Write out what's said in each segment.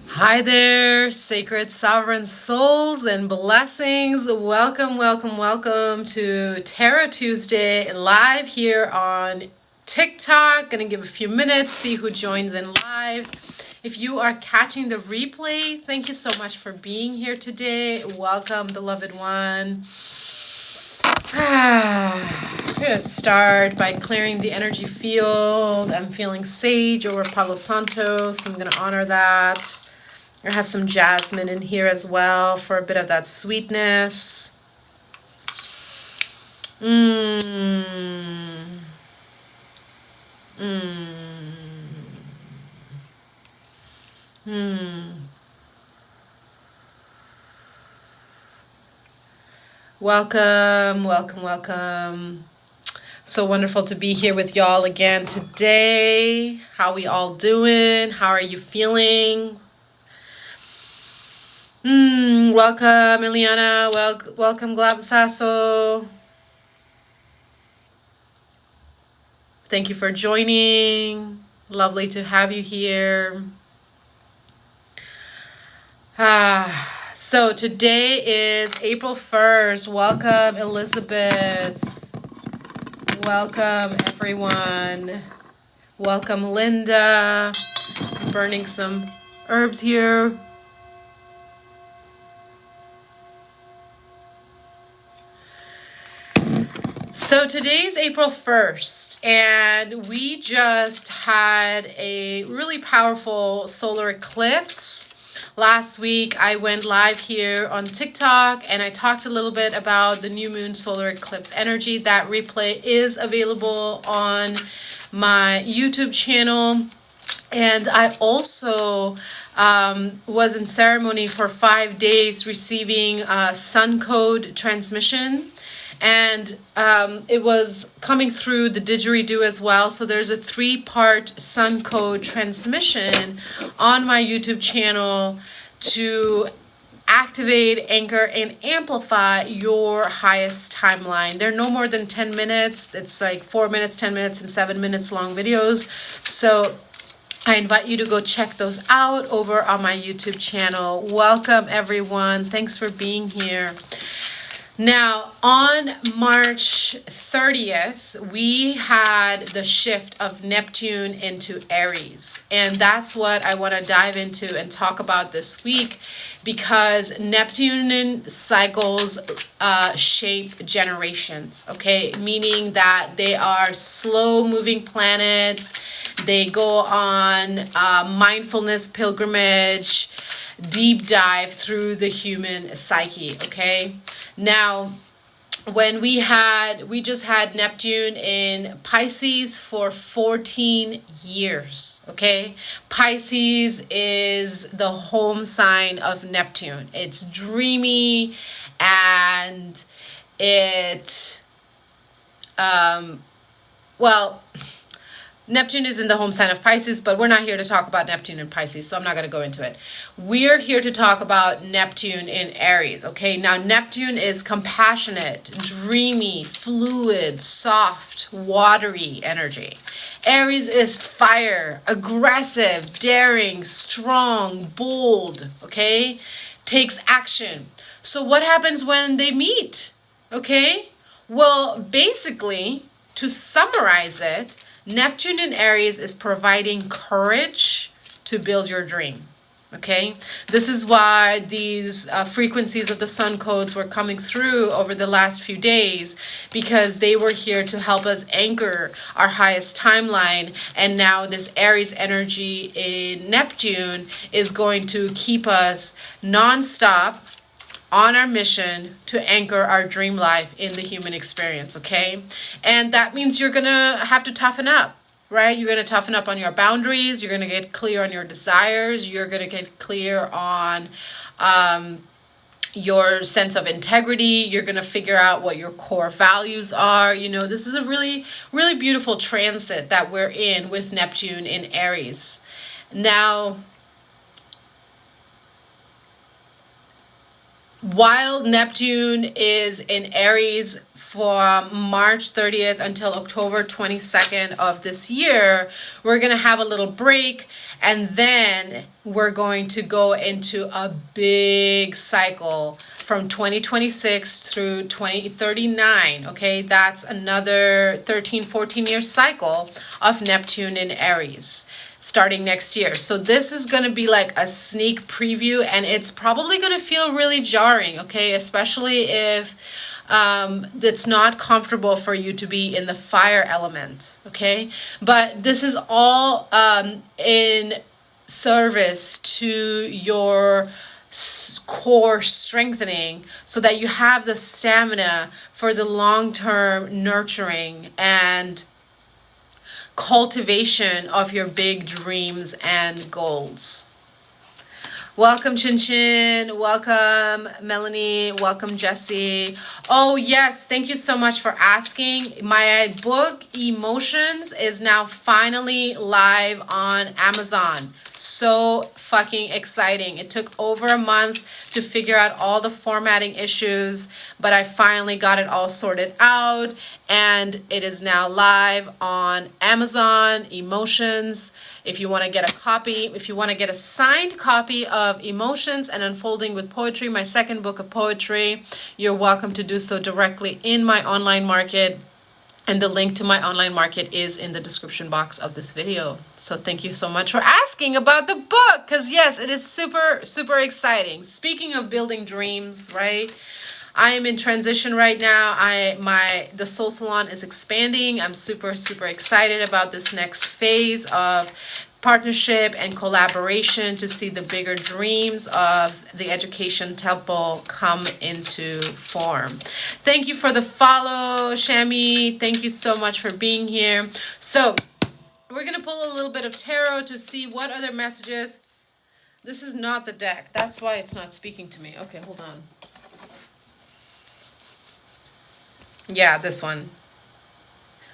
Hi there, sacred sovereign souls and blessings. Welcome, welcome, welcome to Tarot Tuesday live here on TikTok. Gonna give a few minutes, see who joins in live. If you are catching the replay, thank you so much for being here today. Welcome, beloved one. I'm going to start by clearing the energy field. I'm feeling sage or Palo Santo, so I'm going to honor that. I have some jasmine in here as well for a bit of that sweetness. Welcome, welcome, welcome. So wonderful to be here with y'all again today. How we all doing? How are you feeling? Welcome, Eliana. Welcome, Glabsasso. Thank you for joining. Lovely to have you here. So today is April 1st. Welcome, Elizabeth. Welcome, everyone. Welcome, Linda. I'm burning some herbs here. So today's April 1st, and we just had a really powerful solar eclipse. Last week, I went live here on TikTok, and I talked a little bit about the new moon solar eclipse energy. That replay is available on my YouTube channel. And I also was in ceremony for 5 days receiving sun code transmission. And it was coming through the didgeridoo as well. So there's a 3-part sun code transmission on my YouTube channel to activate, anchor, and amplify your highest timeline. They're no more than 10 minutes. It's like 4 minutes, 10 minutes, and 7 minutes long videos. So I invite you to go check those out over on my YouTube channel. Welcome, everyone. Thanks for being here. Now, on March 30th, we had the shift of Neptune into Aries. And that's what I want to dive into and talk about this week, because Neptune cycles shape generations, okay? Meaning that they are slow-moving planets. They go on mindfulness pilgrimage, deep dive through the human psyche, okay? Now, when we just had Neptune in Pisces for 14 years, okay? Pisces is the home sign of Neptune. It's dreamy, and Neptune is in the home sign of Pisces, but we're not here to talk about Neptune in Pisces, so I'm not going to go into it. We're here to talk about Neptune in Aries, okay? Now, Neptune is compassionate, dreamy, fluid, soft, watery energy. Aries is fire, aggressive, daring, strong, bold, okay? Takes action. So what happens when they meet, okay? Well, basically, to summarize it, Neptune in Aries is providing courage to build your dream, okay? This is why these frequencies of the sun codes were coming through over the last few days, because they were here to help us anchor our highest timeline. And now this Aries energy in Neptune is going to keep us nonstop on our mission to anchor our dream life in the human experience, okay? And that means you're gonna have to toughen up, right? You're gonna toughen up on your boundaries. You're gonna get clear on your desires. You're gonna get clear on your sense of integrity. You're gonna figure out what your core values are. You know, this is a really, really beautiful transit that we're in with Neptune in Aries. Now, while Neptune is in Aries from March 30th until October 22nd of this year. We're going to have a little break, and then we're going to go into a big cycle from 2026 through 2039. Okay, that's another 13-14 year cycle of Neptune in Aries starting next year. So this is going to be like a sneak preview, and it's probably going to feel really jarring, okay, especially if it's not comfortable for you to be in the fire element, okay? But this is all in service to your core strengthening, so that you have the stamina for the long-term nurturing and cultivation of your big dreams and goals. Welcome, Chin Chin. Welcome, Melanie. Welcome, Jessie. Oh, yes. Thank you so much for asking. My book, Emotions, is now finally live on Amazon. So fucking exciting. It took over a month to figure out all the formatting issues, but I finally got it all sorted out, and it is now live on Amazon. Emotions. If you want to get a copy, if you want to get a signed copy of Emotions and Unfolding with Poetry, my second book of poetry, you're welcome to do so directly in my online market. And the link to my online market is in the description box of this video. So thank you so much for asking about the book, because yes, it is super, super exciting. Speaking of building dreams, right? I am in transition right now. The Soul Salon is expanding. I'm super, super excited about this next phase of partnership and collaboration to see the bigger dreams of the Education Temple come into form. Thank you for the follow, Shami. Thank you so much for being here. So we're going to pull a little bit of tarot to see what other messages. This is not the deck. That's why it's not speaking to me. Okay, hold on. Yeah, this one.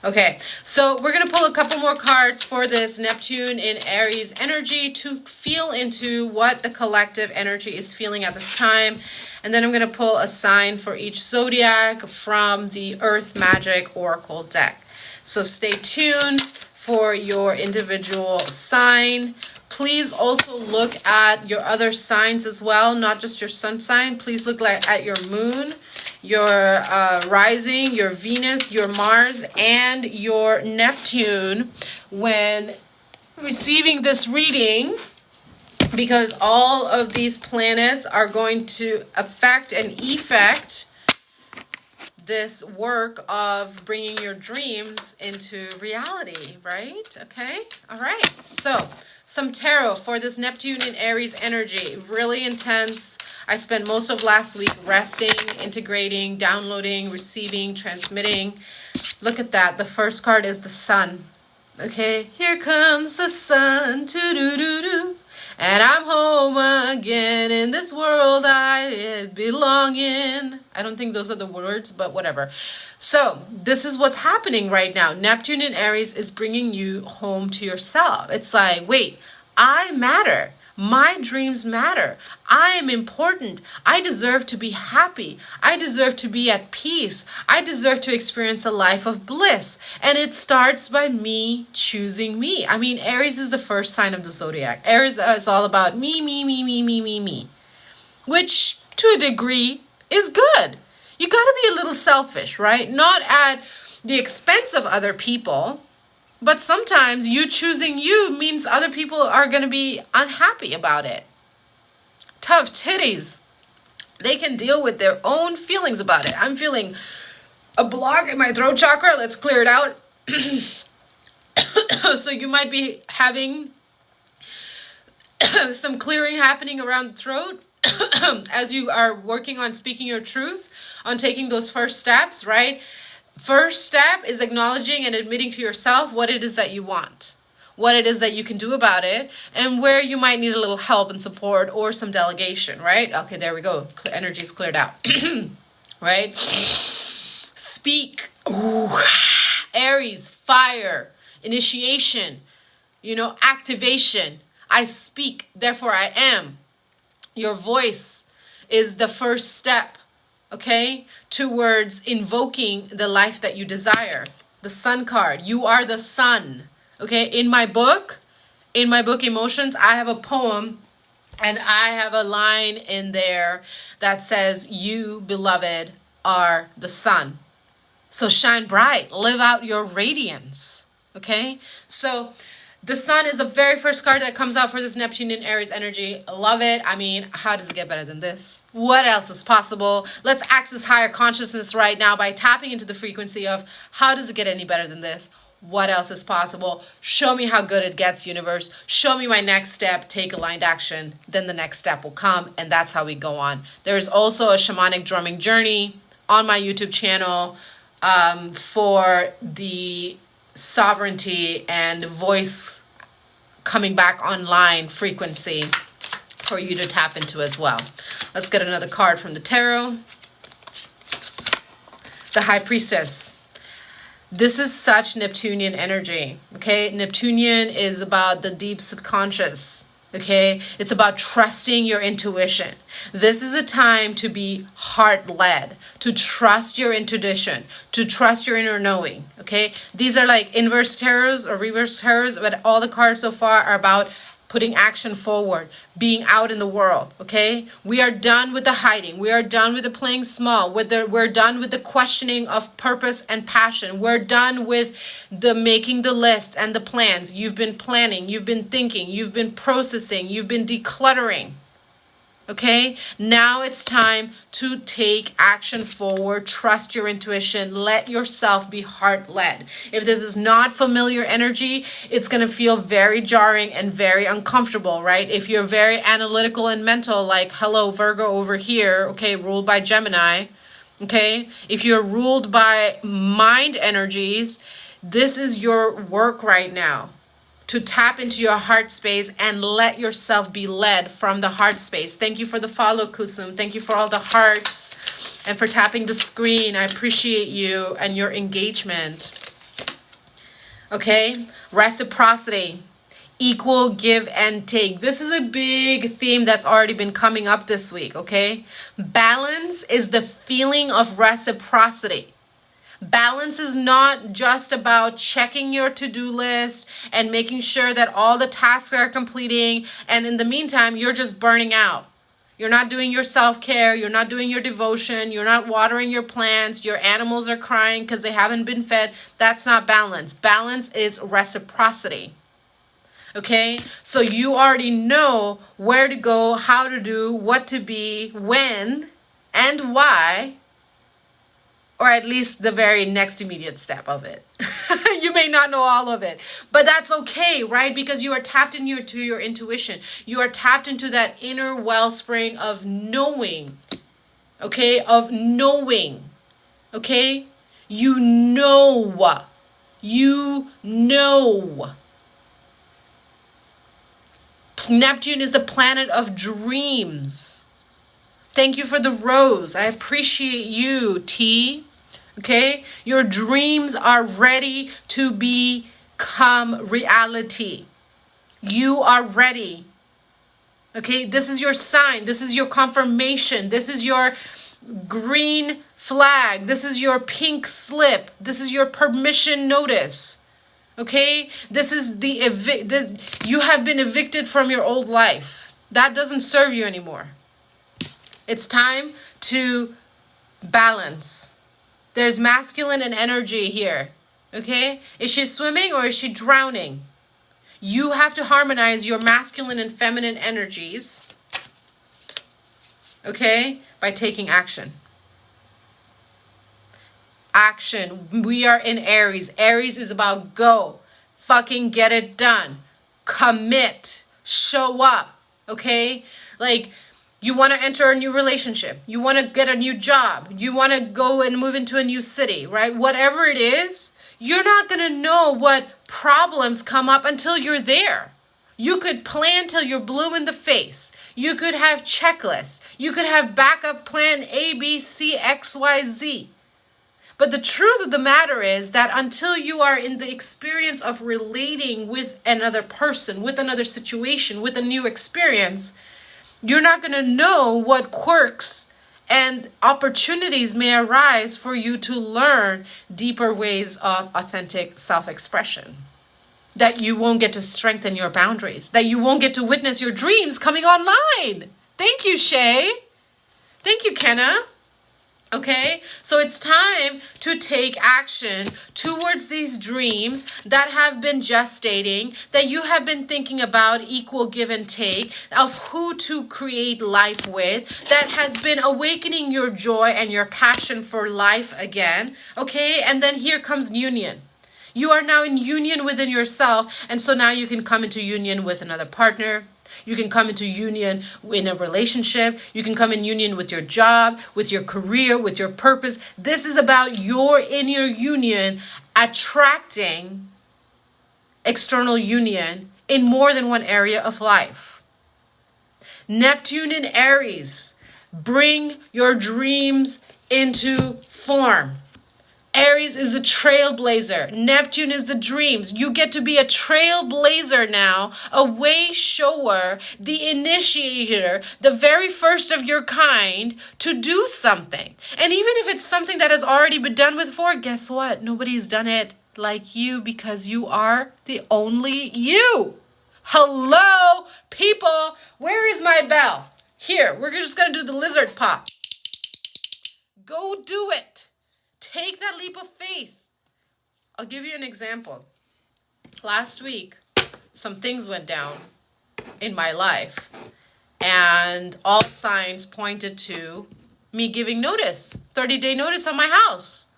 Okay, so we're going to pull a couple more cards for this Neptune in Aries energy to feel into what the collective energy is feeling at this time. And then I'm going to pull a sign for each zodiac from the Earth Magic Oracle deck. So stay tuned for your individual sign. Please also look at your other signs as well, not just your sun sign. Please look at your moon, your rising, your Venus, your Mars, and your Neptune when receiving this reading, because all of these planets are going to affect and effect this work of bringing your dreams into reality, right? Okay, all right. So some tarot for this Neptune in Aries energy, really intense. I spent most of last week resting, integrating, downloading, receiving, transmitting. Look at that. The first card is the sun. Okay, here comes the sun. Do-do-do-do. And I'm home again in this world I belong in. I don't think those are the words, but whatever. So this is what's happening right now. Neptune in Aries is bringing you home to yourself. It's like, wait, I matter. My dreams matter. I am important. I deserve to be happy. I deserve to be at peace. I deserve to experience a life of bliss. And it starts by me choosing me. I mean, Aries is the first sign of the zodiac. Aries is all about me, me, me, me, me, me, me. Which, to a degree, is good. You gotta be a little selfish, right? Not at the expense of other people. But sometimes you choosing you means other people are going to be unhappy about it. Tough titties. They can deal with their own feelings about it. I'm feeling a block in my throat chakra. Let's clear it out. So you might be having some clearing happening around the throat as you are working on speaking your truth, on taking those first steps, right? First step is acknowledging and admitting to yourself what it is that you want, what it is that you can do about it, and where you might need a little help and support or some delegation, right? Okay, there we go. Energy's cleared out, right? Speak. Ooh. Aries, fire, initiation, activation. I speak, therefore I am. Your voice is the first step okay, towards invoking the life that you desire. The sun card, you are the sun, okay? In my book, Emotions, I have a poem and I have a line in there that says, you, beloved, are the sun. So shine bright, live out your radiance, okay? So the sun is the very first card that comes out for this Neptune and Aries energy. I love it. I mean, how does it get better than this? What else is possible? Let's access higher consciousness right now by tapping into the frequency of how does it get any better than this? What else is possible? Show me how good it gets, universe. Show me my next step. Take aligned action. Then the next step will come, and that's how we go on. There's also a shamanic drumming journey on my YouTube channel for the sovereignty and voice coming back online frequency for you to tap into as well. Let's get another card from the tarot. The High Priestess. This is such Neptunian energy, okay? Neptunian is about the deep subconscious, okay? It's about trusting your intuition. This is a time to be heart-led, to trust your intuition, to trust your inner knowing, okay? These are like inverse tarots or reverse tarots, but all the cards so far are about putting action forward, being out in the world, okay? We are done with the hiding. We are done with the playing small. We're done with the questioning of purpose and passion. We're done with the making the list and the plans. You've been planning, you've been thinking, you've been processing, you've been decluttering. Okay, now it's time to take action forward. Trust your intuition. Let yourself be heart-led. If this is not familiar energy, it's going to feel very jarring and very uncomfortable, right? If you're very analytical and mental, like, hello, Virgo over here, okay, ruled by Gemini, okay? If you're ruled by mind energies, this is your work right now. To tap into your heart space and let yourself be led from the heart space. Thank you for the follow, Kusum. Thank you for all the hearts and for tapping the screen. I appreciate you and your engagement. Okay, reciprocity, equal give and take. This is a big theme that's already been coming up this week, okay? Balance is the feeling of reciprocity. Balance is not just about checking your to-do list and making sure that all the tasks are completing, and in the meantime, you're just burning out. You're not doing your self-care, you're not doing your devotion, you're not watering your plants, your animals are crying because they haven't been fed. That's not balance. Balance is reciprocity. Okay? So you already know where to go, how to do, what to be, when, and why. Or at least the very next immediate step of it. You may not know all of it, but that's okay, right? Because you are tapped into your intuition. You are tapped into that inner wellspring of knowing, okay? Of knowing, okay? You know. You know. Neptune is the planet of dreams. Thank you for the rose. I appreciate you, T. Okay? Your dreams are ready to become reality. You are ready. Okay? This is your sign. This is your confirmation. This is your green flag. This is your pink slip. This is your permission notice. Okay? This is you have been evicted from your old life. That doesn't serve you anymore. It's time to balance. There's masculine and energy here. Okay? Is she swimming or is she drowning? You have to harmonize your masculine and feminine energies. Okay? By taking action. Action. We are in Aries. Aries is about go. Fucking get it done. Commit. Show up. Okay? Like, you want to enter a new relationship. You want to get a new job. You want to go and move into a new city, right? Whatever it is, you're not going to know what problems come up until you're there. You could plan till you're blue in the face. You could have checklists. You could have backup plan A, B, C, X, Y, Z. But the truth of the matter is that until you are in the experience of relating with another person, with another situation, with a new experience, you're not going to know what quirks And opportunities may arise for you to learn deeper ways of authentic self-expression. That you won't get to strengthen your boundaries. That you won't get to witness your dreams coming online. Thank you, Shay. Thank you, Kenna. Okay, so it's time to take action towards these dreams that have been gestating, that you have been thinking about equal give and take, of who to create life with, that has been awakening your joy and your passion for life again. Okay, and then here comes union. You are now in union within yourself, and so now you can come into union with another partner. You can come into union in a relationship. You can come in union with your job, with your career, with your purpose. This is about your inner union attracting external union in more than one area of life. Neptune in Aries, bring your dreams into form. Aries is the trailblazer. Neptune is the dreams. You get to be a trailblazer now, a way shower, the initiator, the very first of your kind to do something. And even if it's something that has already been done before, guess what? Nobody's done it like you because you are the only you. Hello, people. Where is my bell? Here, we're just going to do the lizard pop. Go do it. Take that leap of faith. I'll give you an example. Last week, some things went down in my life, and all signs pointed to me giving notice, 30-day notice on my house.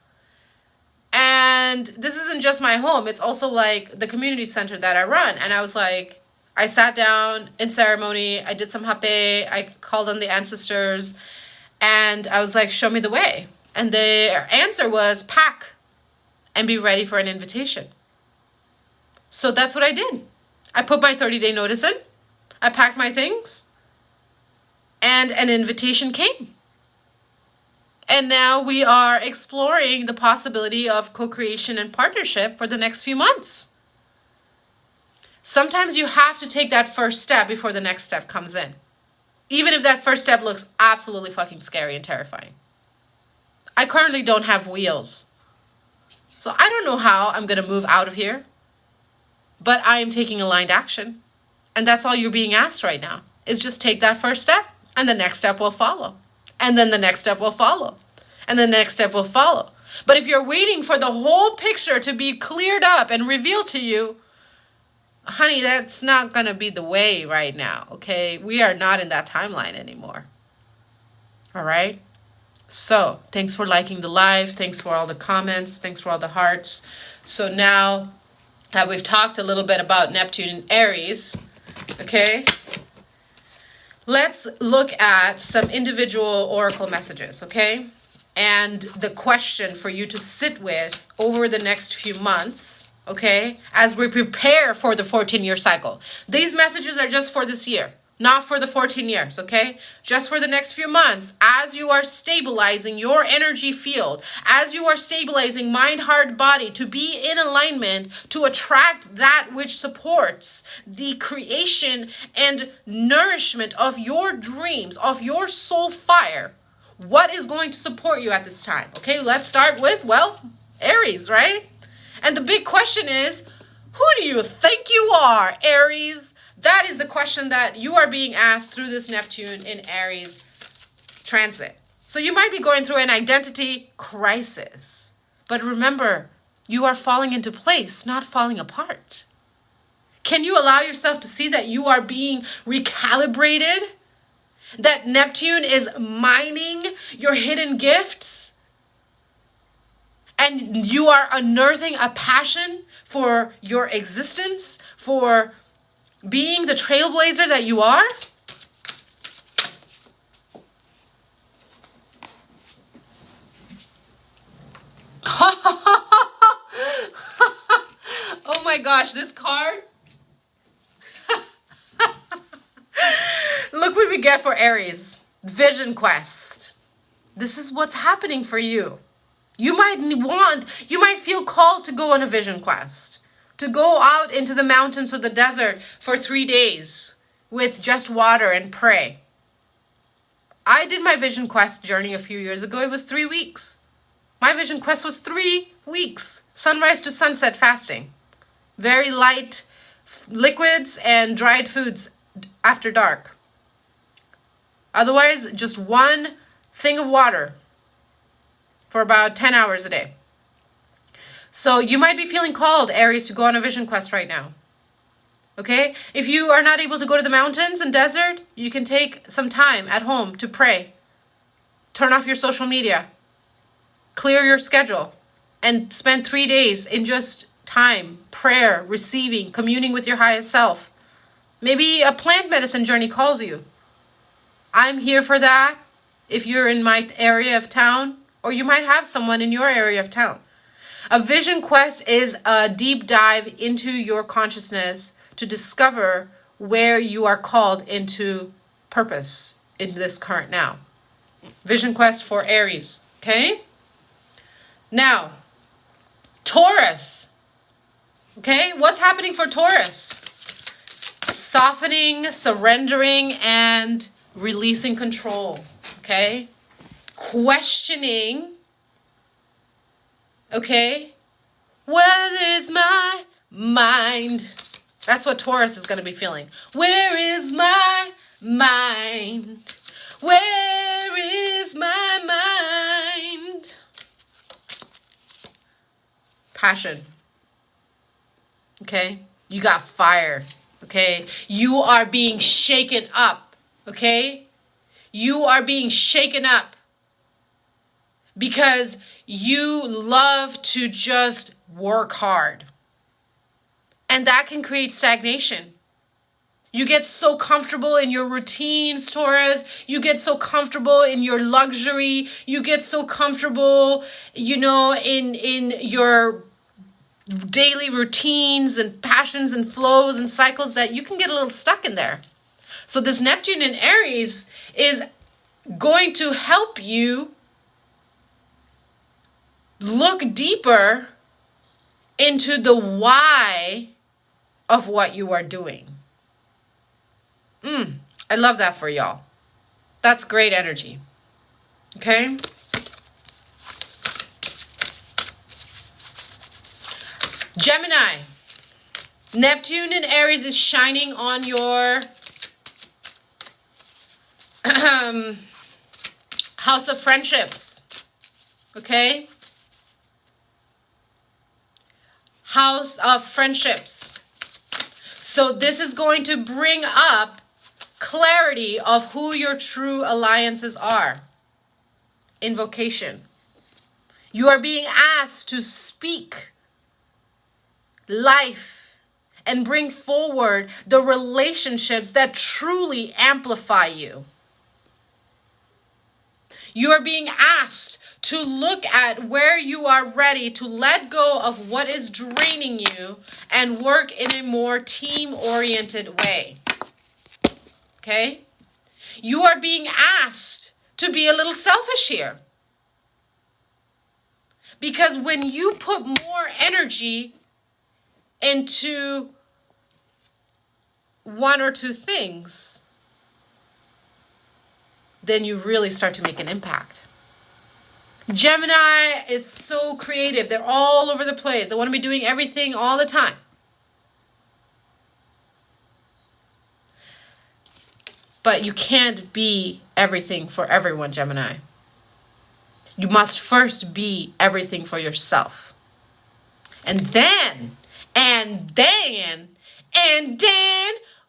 And this isn't just my home. It's also like the community center that I run. And I was like, I sat down in ceremony. I did some hape. I called on the ancestors. And I was like, show me the way. And their answer was pack and be ready for an invitation. So that's what I did. I put my 30-day notice in. I packed my things. And an invitation came. And now we are exploring the possibility of co-creation and partnership for the next few months. Sometimes you have to take that first step before the next step comes in. Even if that first step looks absolutely fucking scary and terrifying. I currently don't have wheels. So I don't know how I'm going to move out of here. But I am taking aligned action. And that's all you're being asked right now. Is just take that first step. And the next step will follow. And then the next step will follow. And the next step will follow. But if you're waiting for the whole picture to be cleared up and revealed to you, honey, that's not going to be the way right now. Okay? We are not in that timeline anymore. All right? So, thanks for liking the live. Thanks for all the comments. Thanks for all the hearts. So now that we've talked a little bit about Neptune and Aries, okay, let's look at some individual oracle messages, okay? And the question for you to sit with over the next few months, okay, as we prepare for the 14-year cycle. These messages are just for this year. Not for the 14 years, okay? Just for the next few months, as you are stabilizing your energy field, as you are stabilizing mind, heart, body, to be in alignment, to attract that which supports the creation and nourishment of your dreams, of your soul fire. What is going to support you at this time? Okay, let's start with, well, Aries, right? And the big question is, who do you think you are, Aries? That is the question that you are being asked through this Neptune in Aries transit. So you might be going through an identity crisis. But remember, you are falling into place, not falling apart. Can you allow yourself to see that you are being recalibrated? That Neptune is mining your hidden gifts? And you are unearthing a passion for your existence, for being the trailblazer that you are? Oh my gosh, this card. Look what we get for Aries. Vision quest. This is what's happening for you. You might feel called to go on a vision quest. To go out into the mountains or the desert for 3 days with just water and pray. I did my Vision Quest journey a few years ago. It was 3 weeks. My Vision Quest was 3 weeks. Sunrise to sunset fasting. Very light liquids and dried foods after dark. Otherwise, just one thing of water for about 10 hours a day. So you might be feeling called, Aries, to go on a Vision Quest right now. Okay? If you are not able to go to the mountains and desert, you can take some time at home to pray. Turn off your social media. Clear your schedule. And spend 3 days in just time, prayer, receiving, communing with your highest self. Maybe a plant medicine journey calls you. I'm here for that if you're in my area of town, or you might have someone in your area of town. A Vision Quest is a deep dive into your consciousness to discover where you are called into purpose in this current now. Vision Quest for Aries, okay? Now, Taurus, okay? What's happening for Taurus? Softening, surrendering, and releasing control, okay? Questioning, okay? Where is my mind? That's what Taurus is going to be feeling. Where is my mind? Where is my mind? Passion. Okay? You got fire. Okay? You are being shaken up. Okay? You are being shaken up because you love to just work hard. And that can create stagnation. You get so comfortable in your routines, Taurus. You get so comfortable in your luxury. You get so comfortable, in your daily routines and passions and flows and cycles that you can get a little stuck in there. So this Neptune in Aries is going to help you look deeper into the why of what you are doing. I love that for y'all. That's great energy. Okay? Gemini. Neptune in Aries is shining on your house of friendships. Okay? House of friendships. So this is going to bring up clarity of who your true alliances are. Invocation. You are being asked to speak life and bring forward the relationships that truly amplify you. You are being asked to look at where you are ready to let go of what is draining you and work in a more team-oriented way. Okay? You are being asked to be a little selfish here. Because when you put more energy into one or two things, then you really start to make an impact. Gemini is so creative. They're all over the place. They want to be doing everything all the time. But you can't be everything for everyone, Gemini. You must first be everything for yourself. And then,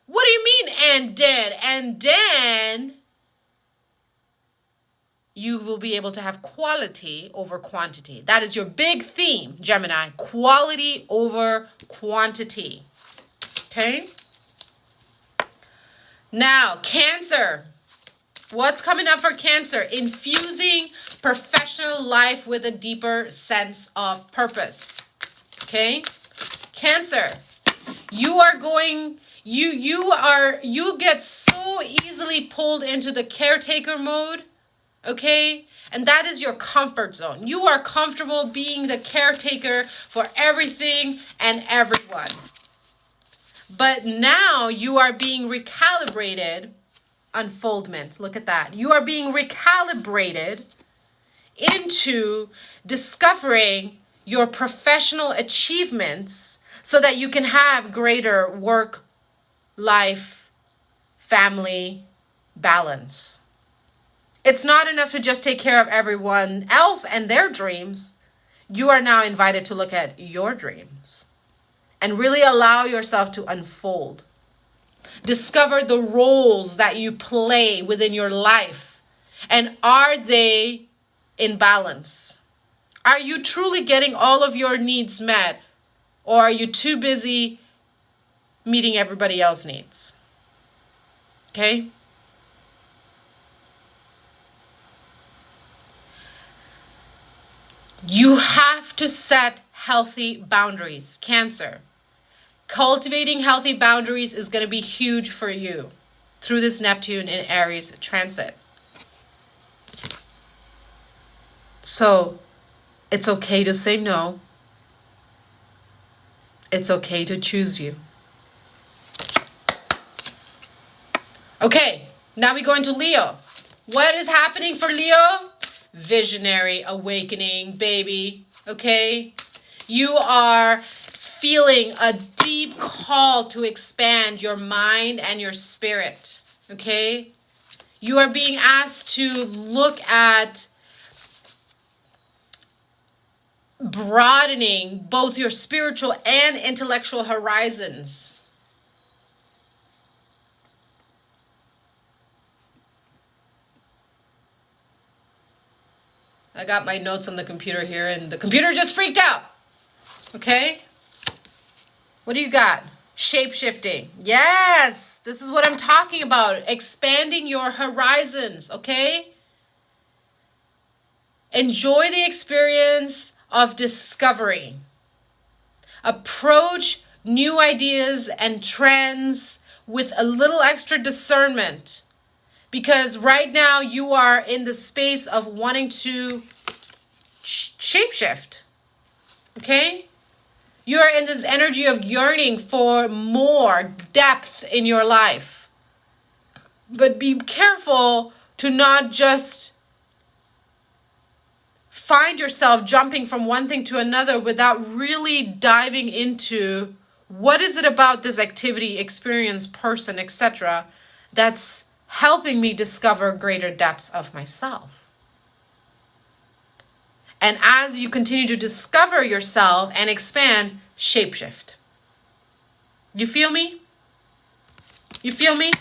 what do you mean and then you will be able to have quality over quantity. That is your big theme, Gemini. Quality over quantity. Okay? Now, Cancer. What's coming up for Cancer? Infusing professional life with a deeper sense of purpose. Okay? Cancer. You get so easily pulled into the caretaker mode. Okay? And that is your comfort zone. You are comfortable being the caretaker for everything and everyone. But now you are being recalibrated unfoldment. Look at that. You are being recalibrated into discovering your professional achievements so that you can have greater work, life, family balance. It's not enough to just take care of everyone else and their dreams. You are now invited to look at your dreams and really allow yourself to unfold. Discover the roles that you play within your life, and are they in balance? Are you truly getting all of your needs met, or are you too busy meeting everybody else's needs? Okay? You have to set healthy boundaries, Cancer. Cultivating healthy boundaries is going to be huge for you through this Neptune in Aries transit. So, it's okay to say no. It's okay to choose you. Okay, now we go into Leo. What is happening for Leo? Visionary awakening, baby. Okay? You are feeling a deep call to expand your mind and your spirit. Okay? You are being asked to look at broadening both your spiritual and intellectual horizons. I got my notes on the computer here, and the computer just freaked out. Okay? What do you got? Shape-shifting. Yes! This is what I'm talking about. Expanding your horizons, okay? Enjoy the experience of discovery. Approach new ideas and trends with a little extra discernment. Because right now you are in the space of wanting to shapeshift. Okay? You're in this energy of yearning for more depth in your life. But be careful to not just find yourself jumping from one thing to another without really diving into what is it about this activity, experience, person, etc. that's helping me discover greater depths of myself. And as you continue to discover yourself and expand, shapeshift. You feel me? You feel me?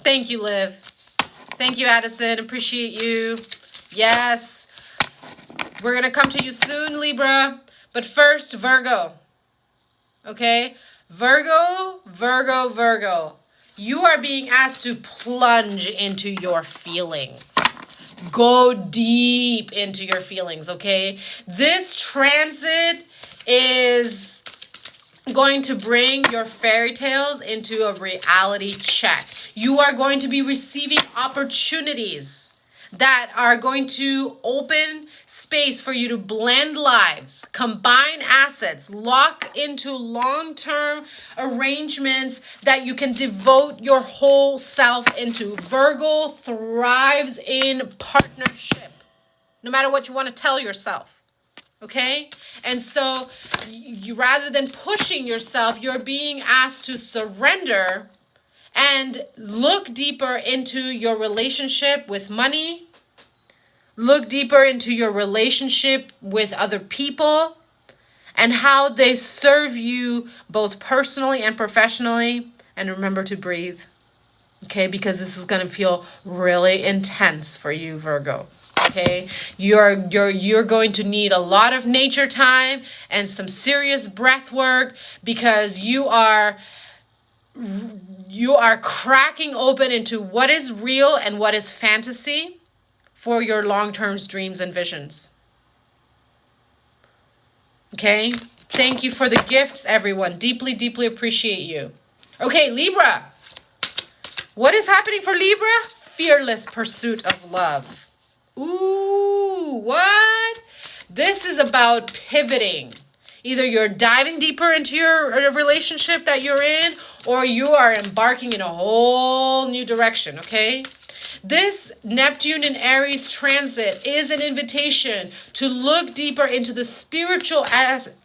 Thank you, Liv. Thank you, Addison. Appreciate you. Yes. We're going to come to you soon, Libra. But first, Virgo. Okay? Virgo, Virgo, Virgo. You are being asked to plunge into your feelings. Go deep into your feelings, okay? This transit is going to bring your fairy tales into a reality check. You are going to be receiving opportunities that are going to open space for you to blend lives, combine assets, lock into long-term arrangements that you can devote your whole self into. Virgo thrives in partnership, no matter what you want to tell yourself. Okay? And so you, rather than pushing yourself, you're being asked to surrender and look deeper into your relationship with money. Look deeper into your relationship with other people and how they serve you both personally and professionally. And remember to breathe. Okay? Because this is going to feel really intense for you, Virgo. Okay, you're going to need a lot of nature time and some serious breath work because you are cracking open into what is real and what is fantasy for your long-term dreams and visions. Okay, thank you for the gifts, everyone. Deeply, deeply appreciate you. Okay, Libra. What is happening for Libra? Fearless pursuit of love. Ooh, what? This is about pivoting. Either you're diving deeper into your relationship that you're in, or you are embarking in a whole new direction, okay? This Neptune in Aries transit is an invitation to look deeper into the spiritual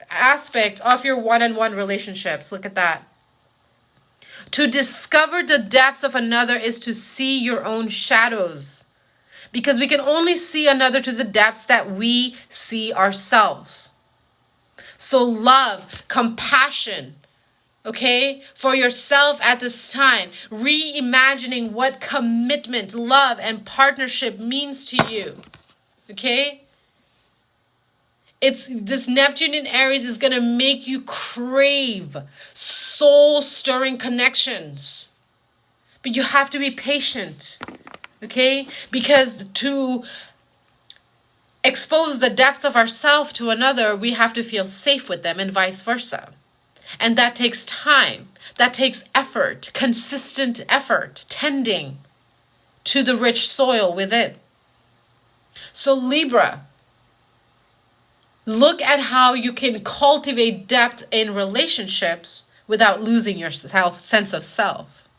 aspect of your one-on-one relationships. Look at that. To discover the depths of another is to see your own shadows. Because we can only see another to the depths that we see ourselves. So love, compassion, okay, for yourself at this time. Reimagining what commitment, love, and partnership means to you, okay? This Neptune in Aries is going to make you crave soul-stirring connections. But you have to be patient, okay? Because to expose the depths of ourselves to another, we have to feel safe with them and vice versa. And that takes time. That takes effort, consistent effort, tending to the rich soil within. So Libra, look at how you can cultivate depth in relationships without losing your sense of self,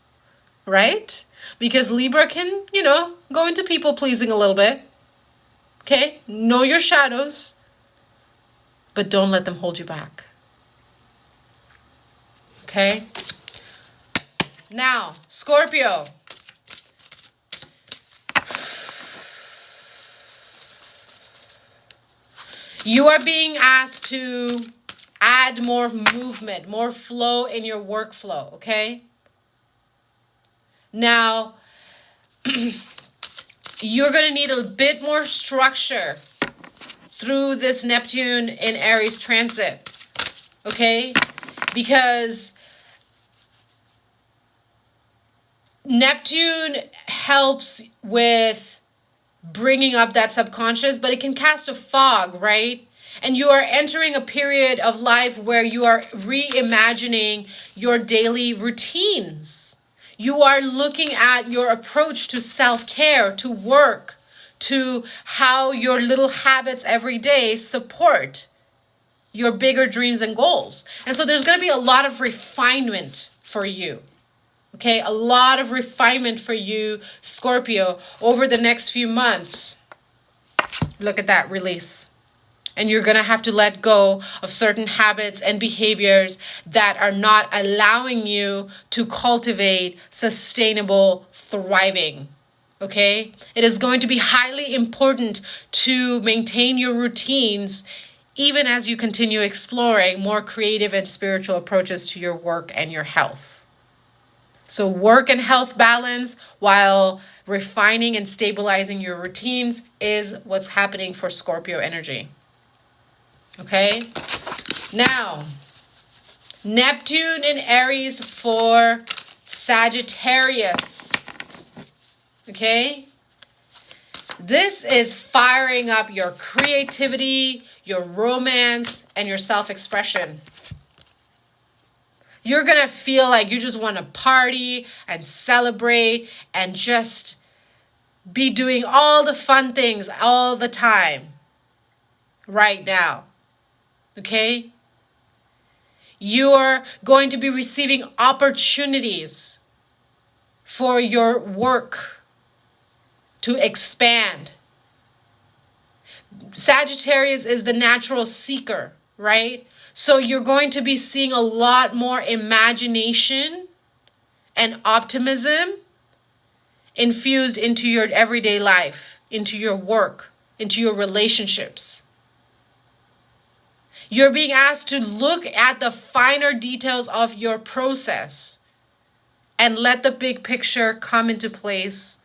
right? Because Libra can, go into people pleasing a little bit. Okay? Know your shadows, but don't let them hold you back. Okay? Now, Scorpio. You are being asked to add more movement, more flow in your workflow, okay? Now, you're going to need a bit more structure through this Neptune in Aries transit, okay? Because Neptune helps with bringing up that subconscious, but it can cast a fog, right? And you are entering a period of life where you are reimagining your daily routines. You are looking at your approach to self-care, to work, to how your little habits every day support your bigger dreams and goals. And so there's going to be a lot of refinement for you. Okay, a lot of refinement for you, Scorpio, over the next few months. Look at that release. And you're going to have to let go of certain habits and behaviors that are not allowing you to cultivate sustainable thriving. Okay? It is going to be highly important to maintain your routines even as you continue exploring more creative and spiritual approaches to your work and your health. So work and health balance while refining and stabilizing your routines is what's happening for Scorpio energy. Okay? Now, Neptune in Aries for Sagittarius. Okay? This is firing up your creativity, your romance, and your self-expression. You're going to feel like you just want to party and celebrate and just be doing all the fun things all the time right now. Okay? You're going to be receiving opportunities for your work to expand. Sagittarius is the natural seeker, right? So you're going to be seeing a lot more imagination and optimism infused into your everyday life, into your work, into your relationships. You're being asked to look at the finer details of your process and let the big picture come into place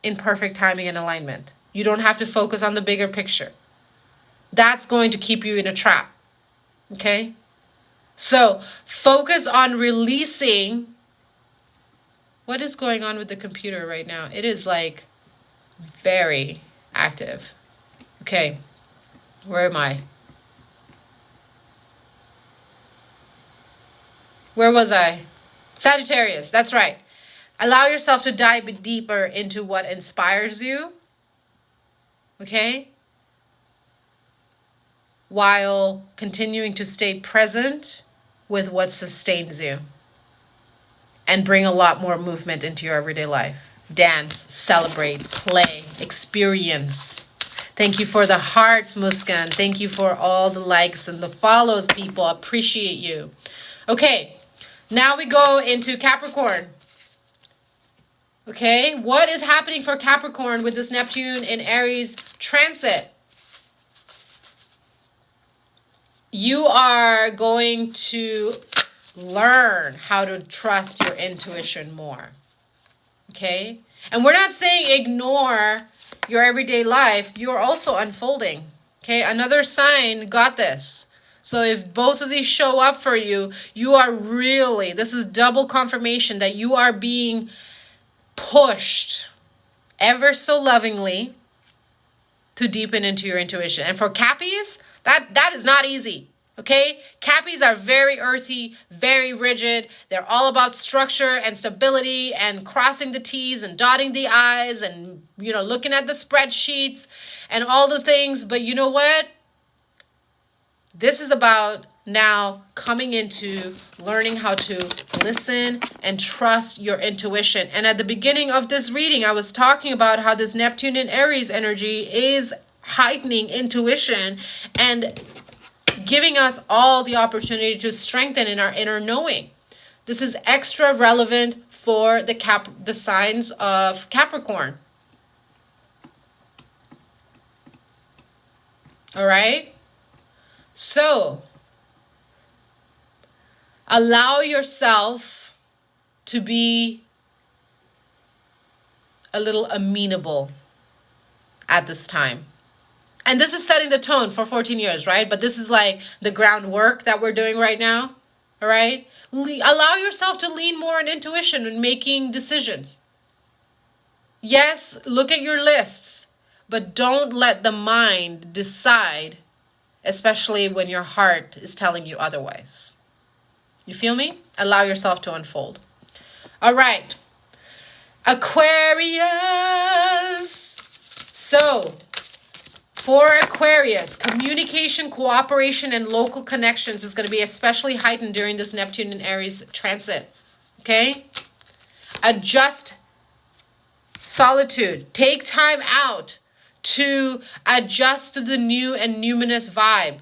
in perfect timing and alignment. You don't have to focus on the bigger picture. That's going to keep you in a trap. Okay? So focus on releasing. What is going on with the computer right now? It is like very active. Okay. Where am I? Where was I? Sagittarius. That's right. Allow yourself to dive deeper into what inspires you. Okay? while continuing to stay present with what sustains you and bring a lot more movement into your everyday life. Dance, celebrate, play, experience. Thank you for the hearts, Muskan. Thank you for all the likes and the follows, people. Appreciate you. Okay, now we go into Capricorn. Okay, what is happening for Capricorn with this Neptune in Aries transit? You are going to learn how to trust your intuition more. Okay? And we're not saying ignore your everyday life. You're also unfolding. Okay? Another sign got this. So if both of these show up for you, you are really, this is double confirmation that you are being pushed ever so lovingly to deepen into your intuition. And for Cappies, that is not easy. Okay? Cappies are very earthy, very rigid. They're all about structure and stability and crossing the T's and dotting the I's and, looking at the spreadsheets and all those things. But you know what? This is about now coming into learning how to listen and trust your intuition. And at the beginning of this reading, I was talking about how this Neptune and Aries energy is heightening intuition and giving us all the opportunity to strengthen in our inner knowing. This is extra relevant for the signs of Capricorn. All right? So, allow yourself to be a little amenable at this time. And this is setting the tone for 14 years, right? But this is like the groundwork that we're doing right now, all right? Allow yourself to lean more on intuition when making decisions. Yes, look at your lists, but don't let the mind decide, especially when your heart is telling you otherwise. You feel me? Allow yourself to unfold. All right. Aquarius. So, for Aquarius, communication, cooperation, and local connections is going to be especially heightened during this Neptune and Aries transit. Okay? Adjust solitude. Take time out to adjust to the new and numinous vibe.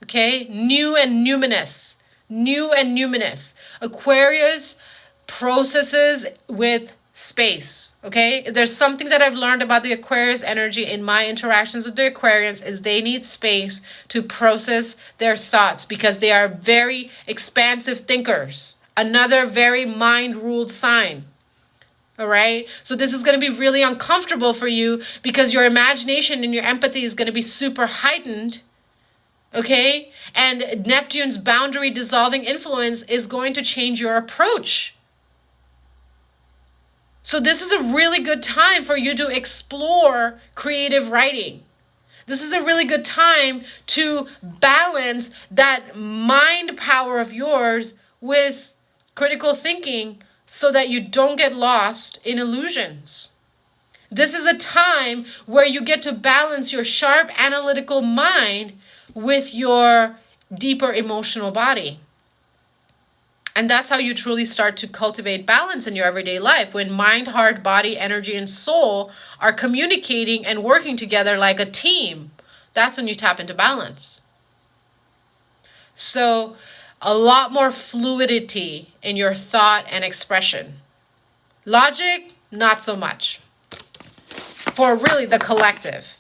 Okay? New and numinous. New and numinous. Aquarius processes with space. Okay? If there's something that I've learned about the Aquarius energy in my interactions with the Aquarians is they need space to process their thoughts because they are very expansive thinkers. Another very mind-ruled sign. All right? So this is going to be really uncomfortable for you because your imagination and your empathy is going to be super heightened. Okay? And Neptune's boundary dissolving influence is going to change your approach. So this is a really good time for you to explore creative writing. This is a really good time to balance that mind power of yours with critical thinking so that you don't get lost in illusions. This is a time where you get to balance your sharp analytical mind with your deeper emotional body. And that's how you truly start to cultivate balance in your everyday life. When mind, heart, body, energy, and soul are communicating and working together like a team, that's when you tap into balance. So, a lot more fluidity in your thought and expression. Logic, not so much. For really the collective,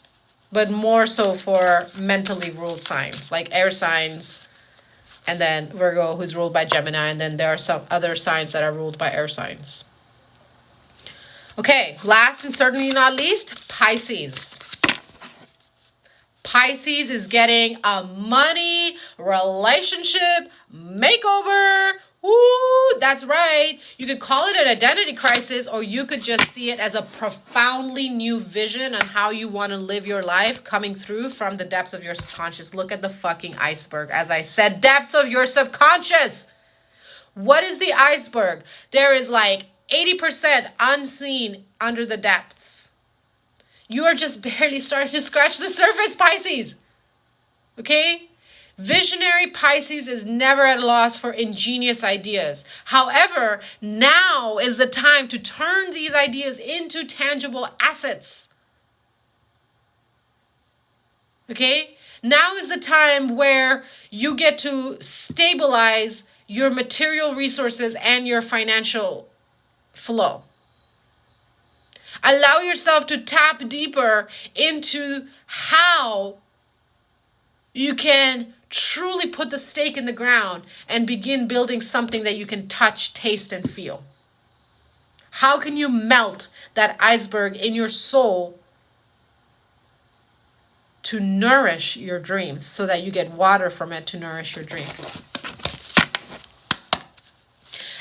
but more so for mentally ruled signs, like air signs, and then Virgo, who's ruled by Gemini, and then there are some other signs that are ruled by air signs. Okay, last and certainly not least, Pisces. Pisces is getting a money relationship makeover. Woo, that's right. You could call it an identity crisis, or you could just see it as a profoundly new vision on how you want to live your life coming through from the depths of your subconscious. Look at the fucking iceberg. As I said, depths of your subconscious. What is the iceberg? There is like 80% unseen under the depths. You are just barely starting to scratch the surface, Pisces. Okay? Visionary Pisces is never at a loss for ingenious ideas. However, now is the time to turn these ideas into tangible assets. Okay? Now is the time where you get to stabilize your material resources and your financial flow. Allow yourself to tap deeper into how you can truly put the stake in the ground and begin building something that you can touch, taste, and feel. How can you melt that iceberg in your soul to nourish your dreams so that you get water from it to nourish your dreams?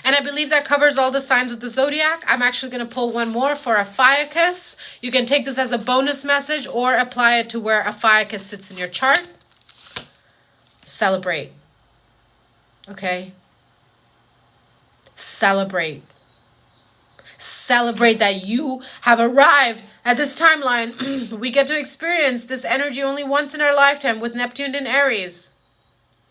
And I believe that covers all the signs of the zodiac. I'm actually going to pull one more for Ophiuchus. You can take this as a bonus message or apply it to where Ophiuchus sits in your chart. Celebrate. Okay? Celebrate. Celebrate that you have arrived at this timeline. We get to experience this energy only once in our lifetime with Neptune in Aries.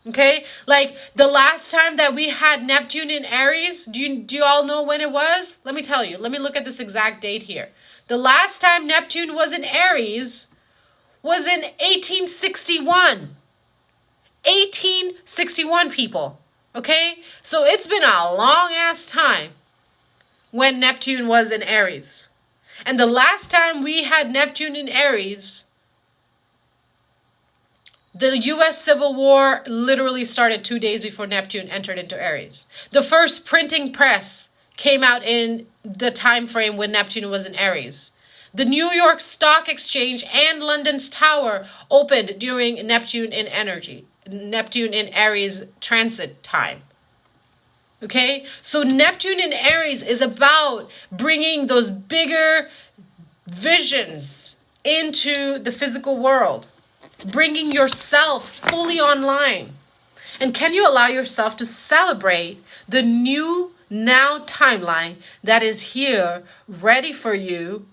Okay? Like the last time that we had Neptune in Aries, do you all know when it was? Let me tell you. Let me look at this exact date here. The last time Neptune was in Aries was in 1861. 1861, people. Okay? So it's been a long ass time when Neptune was in Aries. And the last time we had Neptune in Aries, the US Civil War literally started 2 days before Neptune entered into Aries. The first printing press came out in the time frame when Neptune was in Aries. The New York Stock Exchange and London's Tower opened during Neptune in Aries transit time. Okay? So Neptune in Aries is about bringing those bigger visions into the physical world. Bringing yourself fully online. And can you allow yourself to celebrate the new now timeline that is here ready for you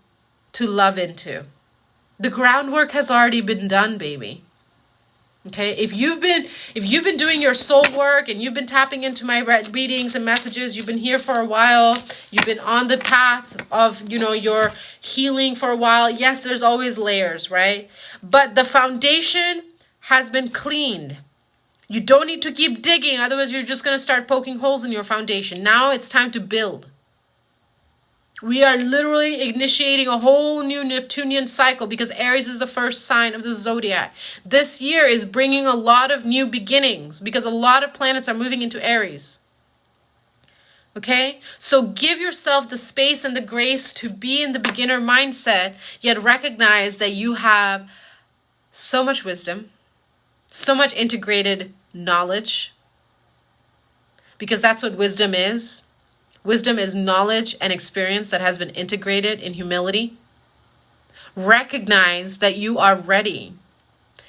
to love into? The groundwork has already been done, baby. Okay, if you've been doing your soul work and you've been tapping into my readings and messages, you've been here for a while, you've been on the path of, your healing for a while. Yes, there's always layers, right? But the foundation has been cleaned. You don't need to keep digging, otherwise you're just going to start poking holes in your foundation. Now it's time to build. We are literally initiating a whole new Neptunian cycle because Aries is the first sign of the zodiac. This year is bringing a lot of new beginnings because a lot of planets are moving into Aries. Okay? So give yourself the space and the grace to be in the beginner mindset, yet recognize that you have so much wisdom, so much integrated knowledge, because that's what wisdom is. Wisdom is knowledge and experience that has been integrated in humility. Recognize that you are ready.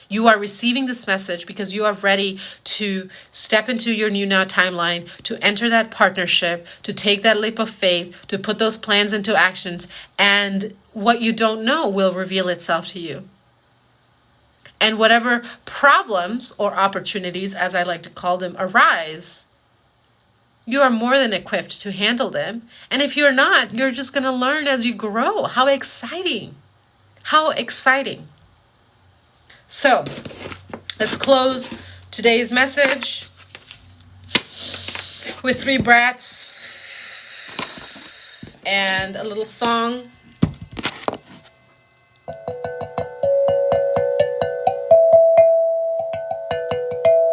You are receiving this message because you are ready to step into your new now timeline, to enter that partnership, to take that leap of faith, to put those plans into actions, and what you don't know will reveal itself to you. And whatever problems or opportunities, as I like to call them, arise, you are more than equipped to handle them. And if you're not, you're just going to learn as you grow. How exciting. How exciting. So, let's close today's message with 3 breaths and a little song.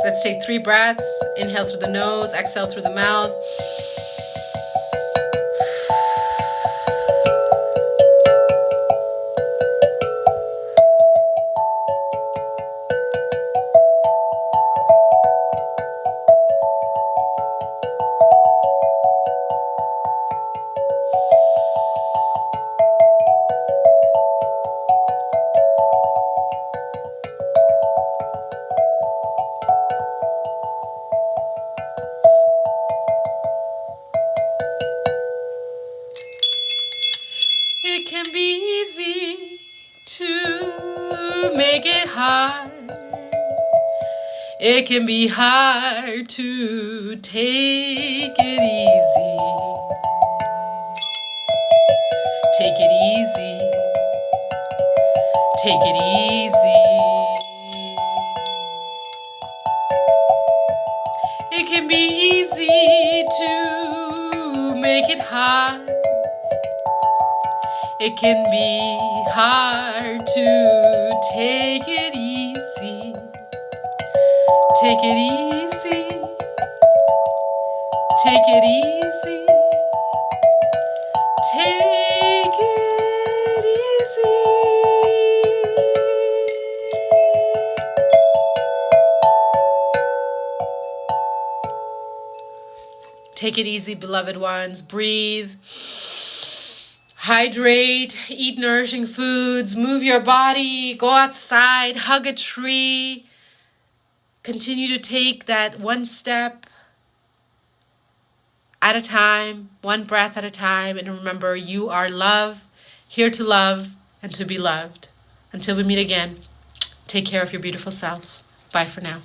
Let's take 3 breaths. Inhale through the nose, exhale through the mouth. It can be easy to make it hard. It can be hard to take it easy. Take it easy. Take it easy. It can be easy to make it hard. It can be hard to take it easy. Take it easy. Take it easy. Take it easy. Take it easy, beloved ones. Breathe. Hydrate, eat nourishing foods, move your body, go outside, hug a tree. Continue to take that one step at a time, one breath at a time. And remember, you are love, here to love and to be loved. Until we meet again, take care of your beautiful selves. Bye for now.